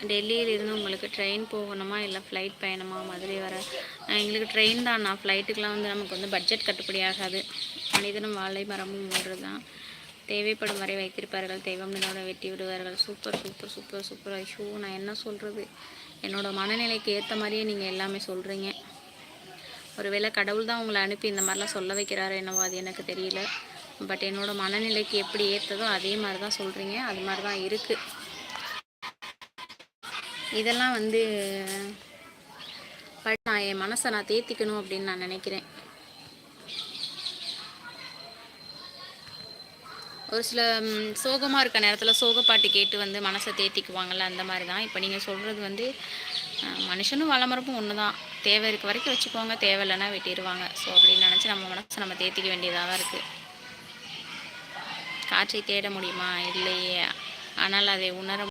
டெல்லியிலிருந்து உங்களுக்கு ட்ரெயின் போகணுமா இல்லை ஃப்ளைட் பயணமா மதுரை வர? எங்களுக்கு ட்ரெயின் தான். ஃப்ளைட்டுக்கெலாம் வந்து நமக்கு வந்து பட்ஜெட் கட்டுப்படி ஆகாது. மனிதனும் வாழை மரமும் ஒன்று தான். தேவைப்படும் வரை வைத்திருப்பார்கள், தெய்வம் இதோட வெட்டி விடுவார்கள். Super super super super. ஐஷோ, நான் என்ன சொல்கிறது? என்னோடய மனநிலைக்கு ஏற்ற மாதிரியே நீங்கள் எல்லாமே சொல்கிறீங்க. ஒருவேளை கடவுள் தான் உங்களை அனுப்பி இந்த மாதிரிலாம் சொல்ல வைக்கிறாரு என்னவோ, அது எனக்கு தெரியல. பட் என்னோடய மனநிலைக்கு எப்படி ஏற்றதோ அதே மாதிரி தான் சொல்கிறீங்க. அது மாதிரி தான் இருக்குது. இதெல்லாம் வந்து நான் என் மனசை நான் தேத்திக்கணும் அப்படின்னு நான் நினைக்கிறேன். ஒரு சில சோகமாக இருக்க நேரத்தில் சோகப்பாட்டு கேட்டு வந்து மனசை தேத்திக்குவாங்கள்ல, அந்த மாதிரி தான். இப்போ நீங்கள் சொல்கிறது வந்து மனுஷனும் வளமரப்பும் ஒன்று தான். தேவை இருக்க வரைக்கும் வச்சுக்குவாங்க, தேவை இல்லைன்னா வெட்டிடுவாங்க. ஸோ அப்படின்னு நினச்சி நம்ம மனசை நம்ம தேத்திக்க வேண்டியதாக தான் இருக்குது. காற்றை தேட முடியுமா? இல்லையே. ஆனால் அதை உணர